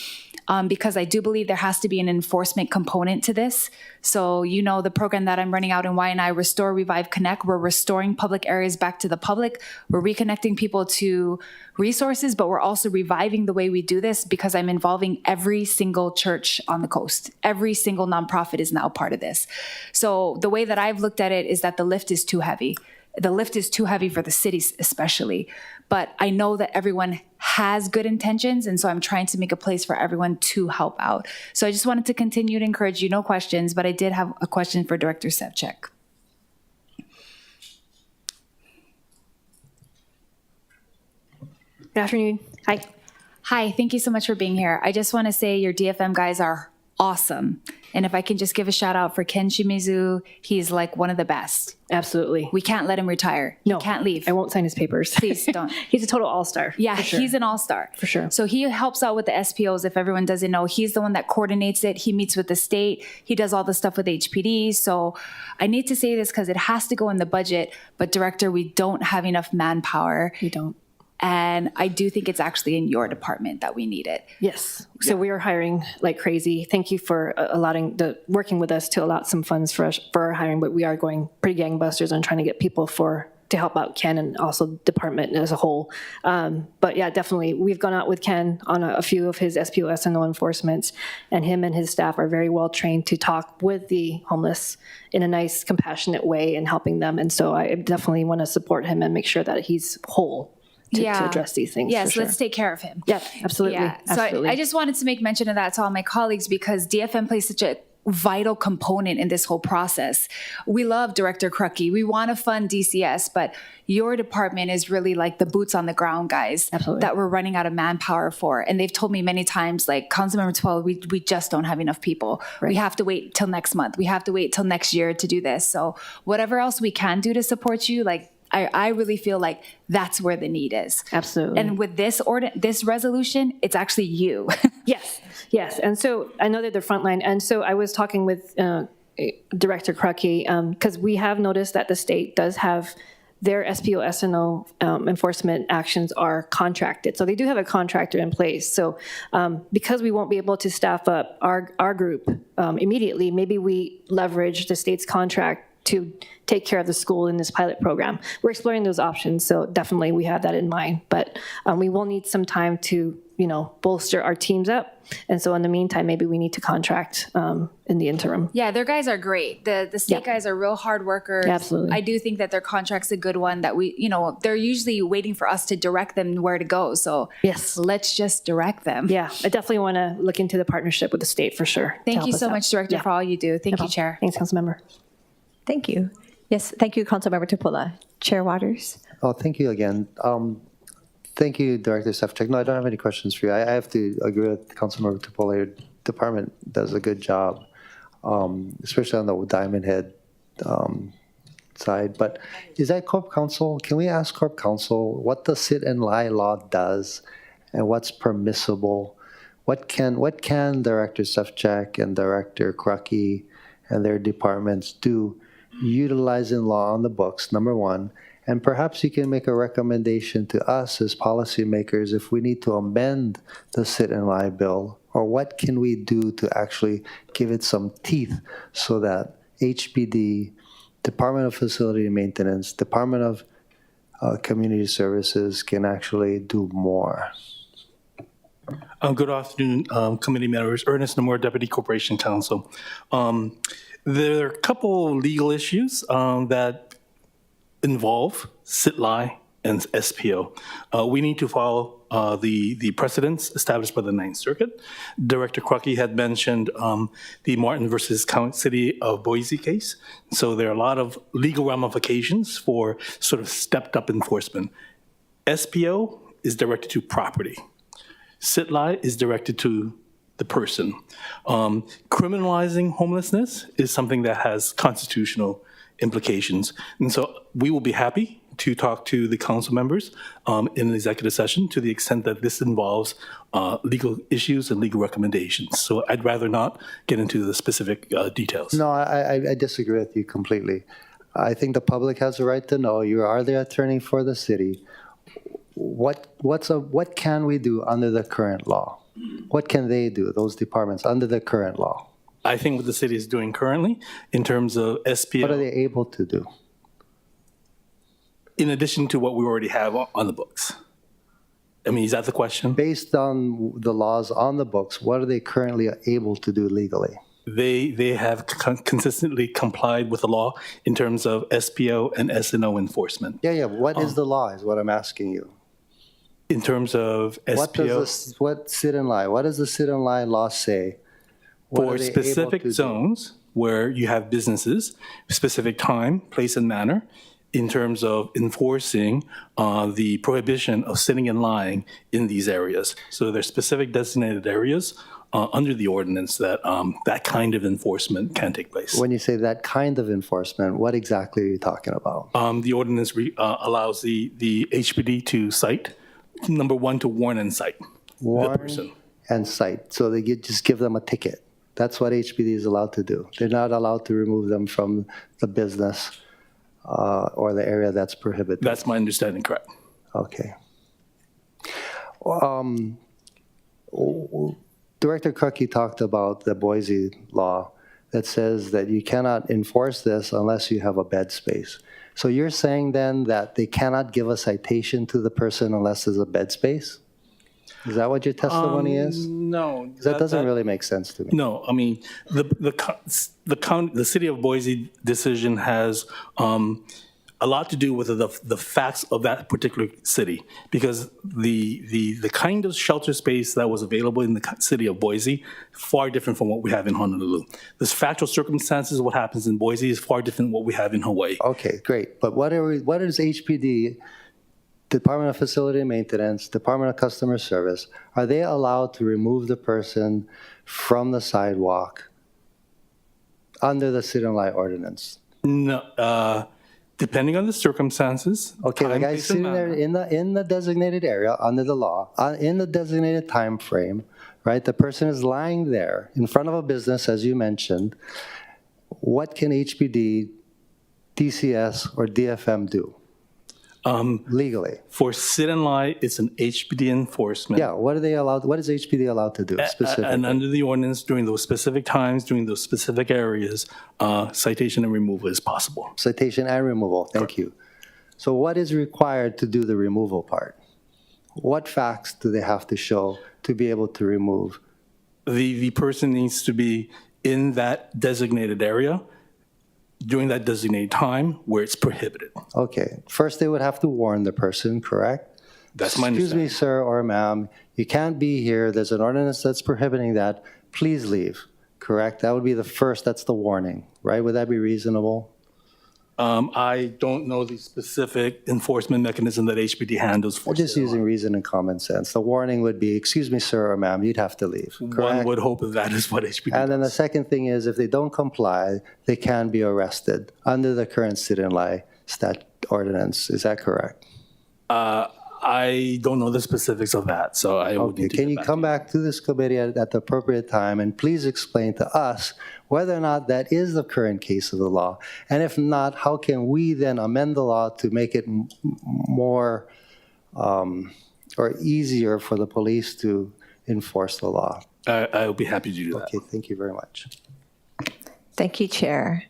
because I do believe there has to be an enforcement component to this. So, you know, the program that I'm running out in YNI, Restore, Revive, Connect, we're restoring public areas back to the public. We're reconnecting people to resources, but we're also reviving the way we do this because I'm involving every single church on the coast. Every single nonprofit is now part of this. So the way that I've looked at it is that the lift is too heavy. The lift is too heavy for the cities especially, but I know that everyone has good intentions, and so I'm trying to make a place for everyone to help out. So I just wanted to continue to encourage you, no questions, but I did have a question for Director Sevcik. Good afternoon. Hi. Hi, thank you so much for being here. I just want to say your DFM guys are awesome. And if I can just give a shout out for Ken Shimizu, he's like one of the best. Absolutely. We can't let him retire. No, He can't leave. I won't sign his papers. Please don't. He's a total all-star. Yeah, for sure. he's an all-star. For sure. So he helps out with the SPOs, if everyone doesn't know. He's the one that coordinates it. He meets with the state. He does all the stuff with HPD. So I need to say this because it has to go in the budget. But Director, we don't have enough manpower. We don't. And I do think it's actually in your department that we need it. Yes. So we are hiring like crazy. Thank you for working with us to allot some funds for our hiring, but we are going pretty gangbusters on trying to get people to help out Ken and also department as a whole. But yeah, definitely, we've gone out with Ken on a few of his SPOS and no enforcements, and him and his staff are very well trained to talk with the homeless in a nice, compassionate way and helping them. And so I definitely want to support him and make sure that he's whole to address these things. Yes, for sure. let's take care of him. Yeah, absolutely. Yeah. So absolutely. I just wanted to make mention of that to all my colleagues because DFM plays such a vital component in this whole process. We love Director Krucky. We want to fund DCS, but your department is really like the boots on the ground guys Absolutely. that we're running out of manpower for. And they've told me many times, like, Councilmember 12, we just don't have enough people. Right. We have to wait till next month. We have to wait till next year to do this. So whatever else we can do to support you, like, I really feel like that's where the need is. Absolutely. And with this resolution, it's actually you. Yes. And so I know that they're frontline. And so I was talking with Director Krucky because we have noticed that the state does have their SPO SNO enforcement actions are contracted. So they do have a contractor in place. So because we won't be able to staff up our group immediately, maybe we leverage the state's contract to take care of the school in this pilot program. We're exploring those options, so definitely we have that in mind. But we will need some time to, bolster our teams up. And so in the meantime, maybe we need to contract in the interim. Yeah, their guys are great. The state guys are real hard workers. Absolutely. I do think that their contract's a good one that they're usually waiting for us to direct them where to go. So yes, let's just direct them. Yeah, I definitely want to look into the partnership with the state for sure. Thank you so much, Director, for all you do. Thank you, Chair. Thanks, Councilmember. Thank you. Yes, thank you, Councilmember Tupola. Chair Waters. Oh, thank you again. Thank you, Director Sevcik. No, I don't have any questions for you. I have to agree with Councilmember Tupola. Your department does a good job, especially on the Diamond Head side, but is that Corp Counsel? Can we ask Corp Counsel what the sit and lie law does and what's permissible? What can Director Sefcik and Director Kraki and their departments do utilizing law on the books, number one? And perhaps you can make a recommendation to us as policymakers if we need to amend the sit and lie bill, or what can we do to actually give it some teeth so that HPD, Department of Facility Maintenance, Department of Community Services can actually do more. Good afternoon, committee members. Ernest Namor, Deputy Corporation Counsel. There are a couple legal issues that involve sit-lie and SPO. We need to follow the precedents established by the Ninth Circuit. Director Kraki had mentioned the Martin versus City of Boise case. So there are a lot of legal ramifications for sort of stepped-up enforcement. SPO is directed to property. Sit-lie is directed to the person. Criminalizing homelessness is something that has constitutional implications. And so we will be happy to talk to the council members in an executive session to the extent that this involves legal issues and legal recommendations. So I'd rather not get into the specific details. No, I disagree with you completely. I think the public has a right to know. You are the attorney for the city. What can we do under the current law? What can they do, those departments, under the current law? I think what the city is doing currently in terms of SPO. What are they able to do? In addition to what we already have on the books. I mean, is that the question? Based on the laws on the books, what are they currently able to do legally? They have consistently complied with the law in terms of SPO and SNO enforcement. Yeah. What is the law is what I'm asking you. In terms of SPO. What sit and lie? What does the sit and lie law say? For specific zones where you have businesses, specific time, place, and manner, in terms of enforcing the prohibition of sitting and lying in these areas. So there's specific designated areas under the ordinance that that kind of enforcement can take place. When you say that kind of enforcement, what exactly are you talking about? The ordinance allows the HPD to cite, number one, to warn and cite the person. And cite. So they just give them a ticket. That's what HPD is allowed to do. They're not allowed to remove them from the business or the area that's prohibited. That's my understanding, correct. Okay. Director Kraki talked about the Boise law that says that you cannot enforce this unless you have a bed space. So you're saying then that they cannot give a citation to the person unless there's a bed space? Is that what your testimony is? No. That doesn't really make sense to me. No, I mean, the city of Boise decision has a lot to do with the facts of that particular city, because the kind of shelter space that was available in the city of Boise far different from what we have in Honolulu. The factual circumstances of what happens in Boise is far different from what we have in Hawaii. Okay, great. But what is HPD, Department of Facility Maintenance, Department of Customer Service, are they allowed to remove the person from the sidewalk under the sit and lie ordinance? No, depending on the circumstances. Okay, the guy's sitting there in the designated area under the law, in the designated time frame, right? The person is lying there in front of a business, as you mentioned. What can HPD, DCS, or DFM do? Legally. For sit and lie, it's an HPD enforcement. Yeah, what are they allowed? What is HPD allowed to do specifically? And under the ordinance, during those specific times, during those specific areas, citation and removal is possible. Citation and removal, thank you. So what is required to do the removal part? What facts do they have to show to be able to remove? The person needs to be in that designated area during that designated time where it's prohibited. Okay, first they would have to warn the person, correct? That's my Excuse me, understanding. sir or ma'am, you can't be here. There's an ordinance that's prohibiting that. Please leave, correct? That would be the first, that's the warning, right? Would that be reasonable? I don't know the specific enforcement mechanism that HPD handles for I'm just using reason and common sense. The warning would be, excuse me, sir or ma'am, you'd have to leave. One Correct? would hope that is what HPD And then the does. second thing is, if they don't comply, they can be arrested under the current sit-and-lie ordinance. Is that correct? I don't know the specifics of that, so I would Okay, need to can get you back come to you. back to this committee at the appropriate time and please explain to us whether or not that is the current case of the law? And if not, how can we then amend the law to make it more or easier for the police to enforce the law? I would be happy to do that. Okay, thank you very much. Thank you, Chair.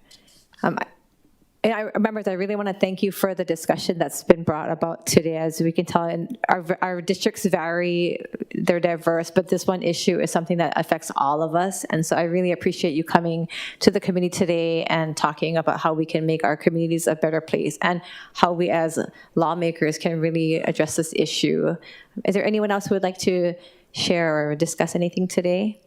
And I really want to thank you for the discussion that's been brought about today. As we can tell, and our districts vary, they're diverse, but this one issue is something that affects all of us. And so I really appreciate you coming to the committee today and talking about how we can make our communities a better place and how we as lawmakers can really address this issue. Is there anyone else who would like to share or discuss anything today?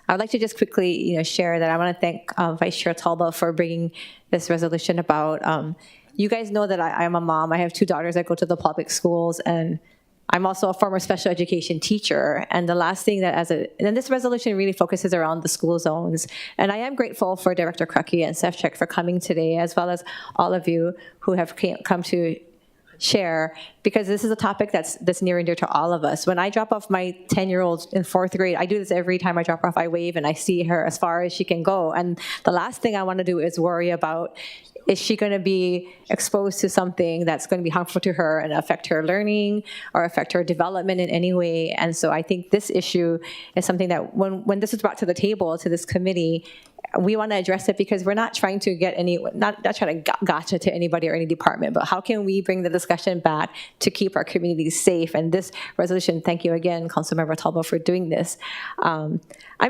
I would like to just quickly, share that I want to thank Vice Chair Talba for bringing this resolution about. You guys know that I'm a mom. I have 2 daughters that go to the public schools, and I'm also a former special education teacher. And the last thing that and this resolution really focuses around the school zones. And I am grateful for Director Krucky and Sefcik for coming today, as well as all of you who have come to share, because this is a topic that's near and dear to all of us. When I drop off my 10-year-old in 4th grade, I do this every time I drop her off. I wave and I see her as far as she can go. And the last thing I want to do is worry about, is she going to be exposed to something that's going to be harmful to her and affect her learning or affect her development in any way? And so I think this issue is something that when this was brought to the table, to this committee, we want to address it, because we're not trying to get not trying to gotcha to anybody or any department, but how can we bring the discussion back to keep our communities safe? And this resolution, thank you again, Councilmember Talbot, for doing this. I'm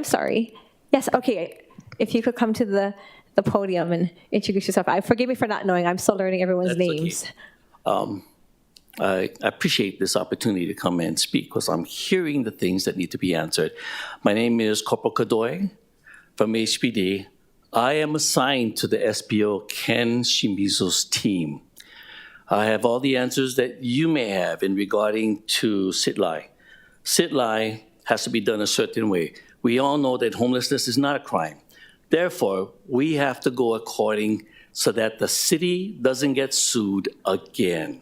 sorry. Yes, okay, if you could come to the podium and introduce yourself. Forgive me for not knowing. I'm still learning everyone's names. Okay. I appreciate this opportunity to come and speak because I'm hearing the things that need to be answered. My name is Corporal Kadoy from HPD. I am assigned to the SPO Ken Shimizu's team. I have all the answers that you may have in regarding to sit-lie. Sit-lie has to be done a certain way. We all know that homelessness is not a crime. Therefore, we have to go according so that the city doesn't get sued again.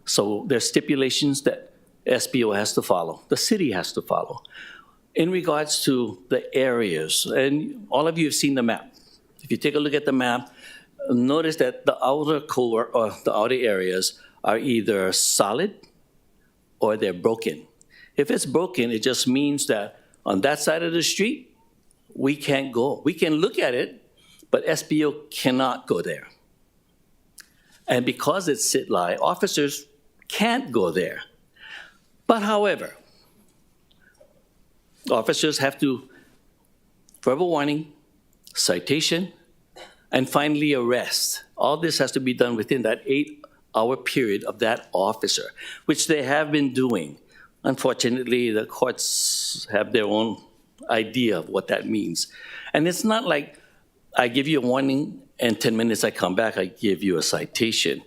So there's stipulations that SPO has to follow, the city has to follow. In regards to the areas, and all of you have seen the map. If you take a look at the map, notice that the outer core or the outer areas are either solid or they're broken. If it's broken, it just means that on that side of the street, we can't go. We can look at it, but SPO cannot go there. And because it's sit-lie, officers can't go there. But however, officers have to verbal warning, citation, and finally arrest. All this has to be done within that 8-hour period of that officer, which they have been doing. Unfortunately, the courts have their own idea of what that means. And it's not like I give you a warning and 10 minutes I come back, I give you a citation.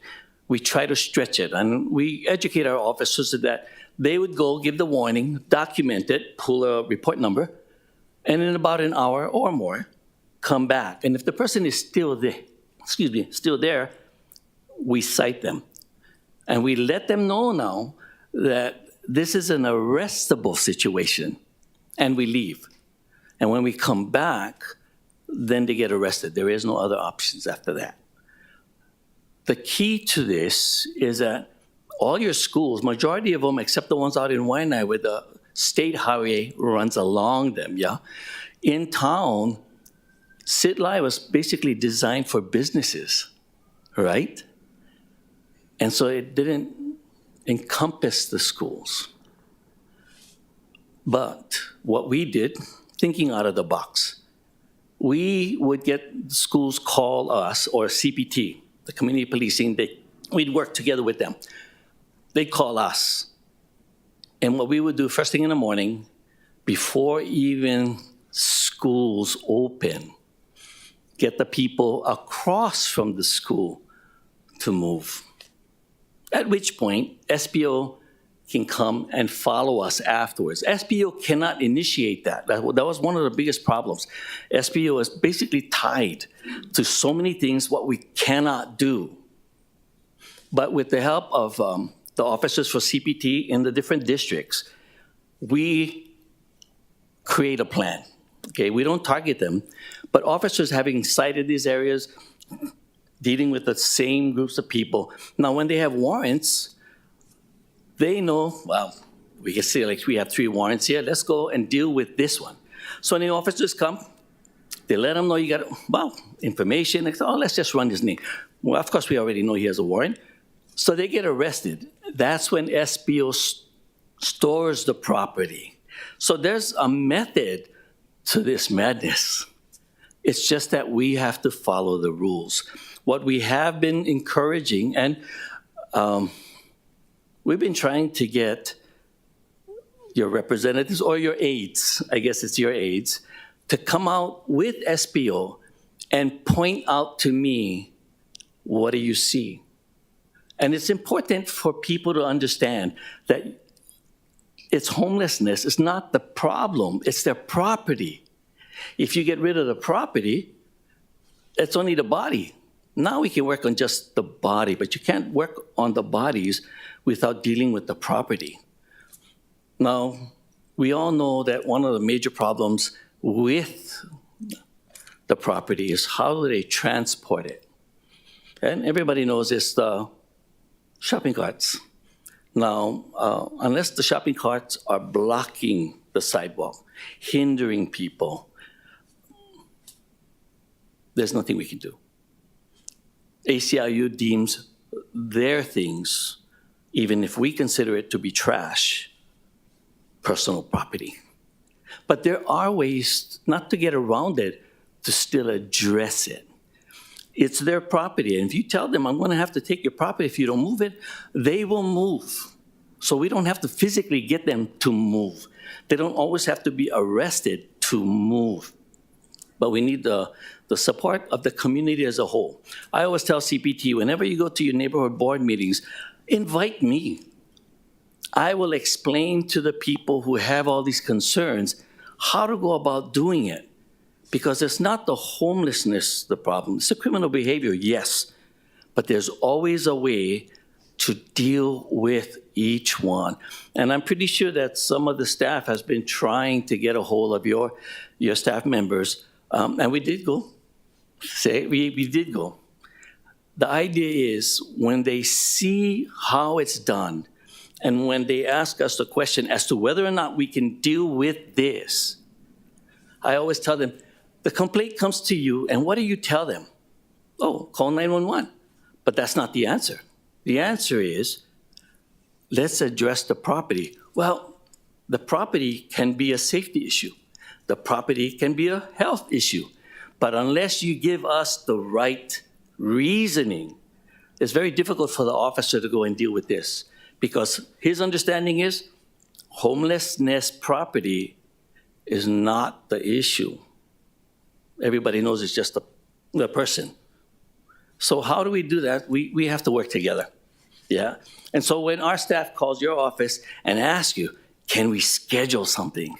We try to stretch it, and we educate our officers so that they would go give the warning, document it, pull a report number, and in about an hour or more, come back. And if the person is still there, we cite them. And we let them know now that this is an arrestable situation, and we leave. And when we come back, then they get arrested. There is no other options after that. The key to this is that all your schools, majority of them, except the ones out in Waianae where the state highway runs along them, in town, sit-lie was basically designed for businesses, right? And so it didn't encompass the schools. But what we did, thinking out of the box, we would get schools call us, or CPT, the community policing, we'd work together with them. They'd call us. And what we would do first thing in the morning, before even schools open, get the people across from the school to move. At which point, SPO can come and follow us afterwards. SPO cannot initiate that. That was one of the biggest problems. SPO is basically tied to so many things what we cannot do. But with the help of the officers for CPT in the different districts, we create a plan. Okay, we don't target them, but officers having cited these areas, dealing with the same groups of people. Now, when they have warrants, they know, well, we can say, like, we have 3 warrants here, let's go and deal with this one. So when the officers come, they let them know you got, well, information. They say, oh, let's just run this name. Well, of course, we already know he has a warrant. So they get arrested. That's when SPO stores the property. So there's a method to this madness. It's just that we have to follow the rules. What we have been encouraging, and we've been trying to get your representatives or your aides, I guess it's your aides, to come out with SPO and point out to me, what do you see? And it's important for people to understand that it's homelessness. It's not the problem. It's their property. If you get rid of the property, it's only the body. Now we can work on just the body, but you can't work on the bodies without dealing with the property. Now, we all know that one of the major problems with the property is how do they transport it? And everybody knows it's the shopping carts. Now, unless the shopping carts are blocking the sidewalk, hindering people, there's nothing we can do. ACLU deems their things, even if we consider it to be trash, personal property. But there are ways not to get around it, to still address it. It's their property, and if you tell them, I'm going to have to take your property if you don't move it, they will move. So we don't have to physically get them to move. They don't always have to be arrested to move. But we need the support of the community as a whole. I always tell CPT, whenever you go to your neighborhood board meetings, invite me. I will explain to the people who have all these concerns how to go about doing it. Because it's not the homelessness the problem. It's the criminal behavior, yes. But there's always a way to deal with each one. And I'm pretty sure that some of the staff has been trying to get a hold of your staff members. And we did go. We did go. The idea is when they see how it's done, and when they ask us the question as to whether or not we can deal with this, I always tell them, the complaint comes to you, and what do you tell them? Oh, call 911. But that's not the answer. The answer is, let's address the property. Well, the property can be a safety issue. The property can be a health issue. But unless you give us the right reasoning, it's very difficult for the officer to go and deal with this. Because his understanding is, homelessness property is not the issue. Everybody knows it's just the person. So how do we do that? We have to work together, yeah? And so when our staff calls your office and asks you, can we schedule something?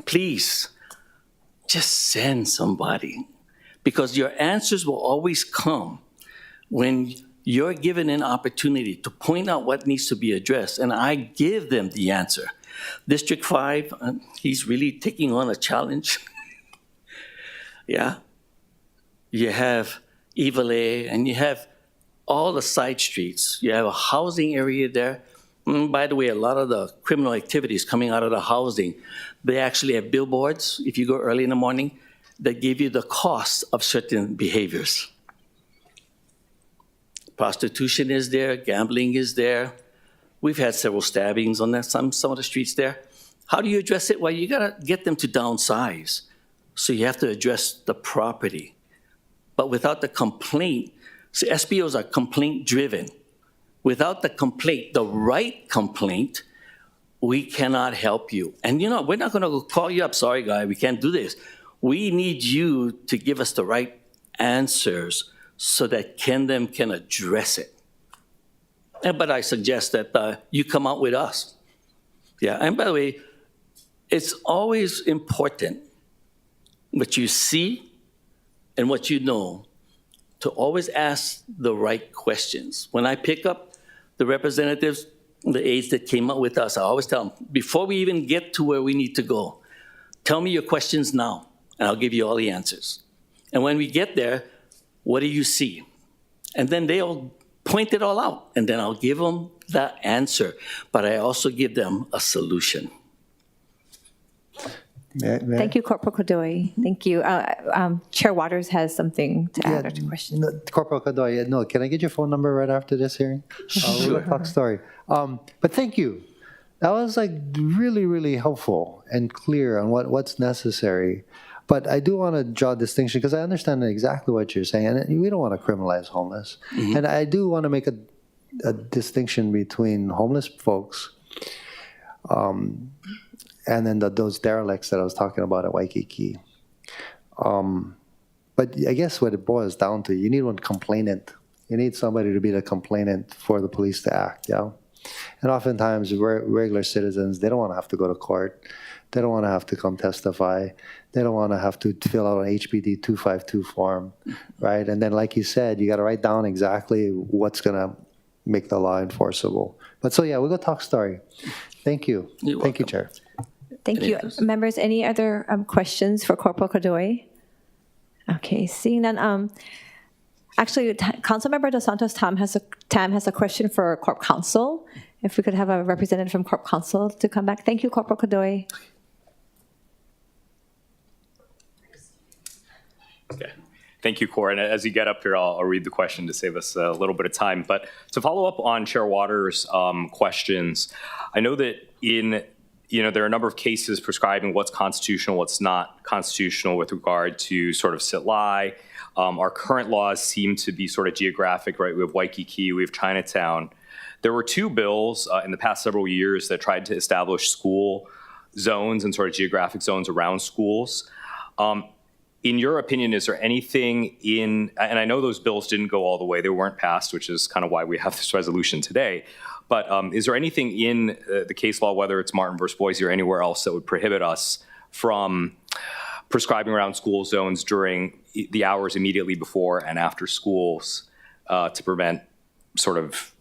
Please, just send somebody. Because your answers will always come when you're given an opportunity to point out what needs to be addressed, and I give them the answer. District 5, he's really taking on a challenge. Yeah, you have Evile, and you have all the side streets. You have a housing area there. By the way, a lot of the criminal activities coming out of the housing, they actually have billboards, if you go early in the morning, that give you the cost of certain behaviors. Prostitution is there, gambling is there. We've had several stabbings on that, some of the streets there. How do you address it? Well, you gotta get them to downsize. So you have to address the property. But without the complaint, see, SPOs are complaint-driven. Without the complaint, the right complaint, we cannot help you. And you know, we're not gonna call you up, sorry guy, we can't do this. We need you to give us the right answers so that them can address it. But I suggest that you come out with us. Yeah, and by the way, it's always important what you see and what you know to always ask the right questions. When I pick up the representatives, the aides that came out with us, I always tell them, before we even get to where we need to go, tell me your questions now, and I'll give you all the answers. And when we get there, what do you see? And then they'll point it all out, and then I'll give them the answer, but I also give them a solution. Thank you, Corporal Godoy. Thank you. Chair Waters has something to add or to question. Corporal Godoy, no, can I get your phone number right after this hearing? We'll talk story. But thank you. That was like really, really helpful and clear on what's necessary. But I do want to draw a distinction because I understand exactly what you're saying, and we don't want to criminalize homeless. Mm-hmm. And I do want to make a distinction between homeless folks and then those derelicts that I was talking about at Waikiki. But I guess what it boils down to, you need one complainant. You need somebody to be the complainant for the police to act, yeah? And oftentimes, regular citizens, they don't want to have to go to court. They don't want to have to come testify. They don't want to have to fill out an HPD 252 form, right? And then, like you said, you got to write down exactly what's going to make the law enforceable. But so, yeah, we'll go talk story. Thank you. Thank you, Chair. Thank you. Members, any other questions for Corporal Godoy? Okay, seeing none. Actually, Councilmember Dos Santos Tam has a question for Corp Counsel. If we could have a representative from Corp Counsel to come back. Thank you, Corporal Godoy. Okay. Thank you, Cor. And as you get up here, I'll read the question to save us a little bit of time. But to follow up on Chair Waters' questions, I know that there are a number of cases prescribing what's constitutional, what's not constitutional with regard to sort of sit-lie. Our current laws seem to be sort of geographic, right? We have Waikiki, we have Chinatown. There were two bills in the past several years that tried to establish school zones and sort of geographic zones around schools. In your opinion, is there anything and I know those bills didn't go all the way, they weren't passed, which is kind of why we have this resolution today. But is there anything in the case law, whether it's Martin versus Boise or anywhere else, that would prohibit us from prescribing around school zones during the hours immediately before and after schools to prevent sort of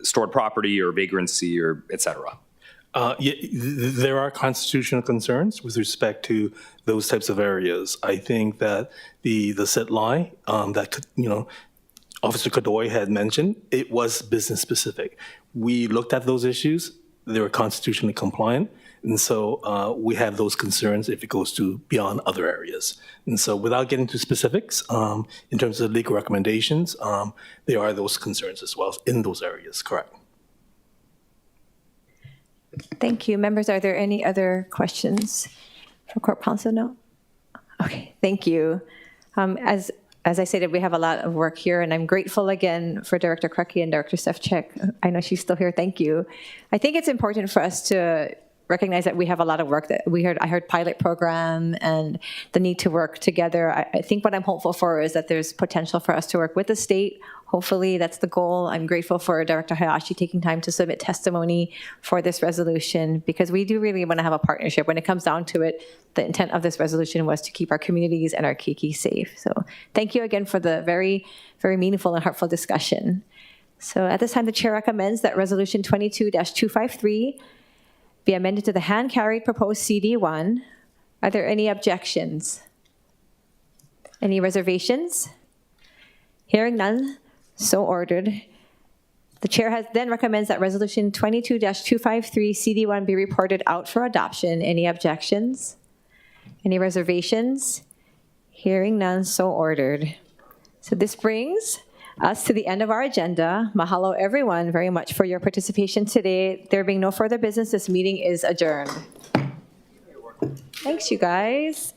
stored property or vagrancy or et cetera? There are constitutional concerns with respect to those types of areas. I think that the sit-lie that Officer Godoy had mentioned, it was business specific. We looked at those issues. They were constitutionally compliant. And so we have those concerns if it goes to beyond other areas. And so without getting to specifics, in terms of legal recommendations, there are those concerns as well in those areas, correct? Thank you. Members, are there any other questions for Corp Counsel? No? Okay, thank you. As I stated, we have a lot of work here, and I'm grateful again for Director Krucky and Director Stefchek. I know she's still here. Thank you. I think it's important for us to recognize that we have a lot of work that I heard pilot program and the need to work together. I think what I'm hopeful for is that there's potential for us to work with the state. Hopefully that's the goal. I'm grateful for Director Hayashi taking time to submit testimony for this resolution because we do really want to have a partnership. When it comes down to it, the intent of this resolution was to keep our communities and our keiki safe. So thank you again for the very, very meaningful and heartful discussion. So at this time, the chair recommends that Resolution 22-253 be amended to the hand-carried proposed CD1. Are there any objections? Any reservations? Hearing none, so ordered. The chair then recommends that Resolution 22-253 CD1 be reported out for adoption. Any objections? Any reservations? Hearing none, so ordered. So this brings us to the end of our agenda. Mahalo everyone very much for your participation today. There being no further business, this meeting is adjourned. Thanks, you guys.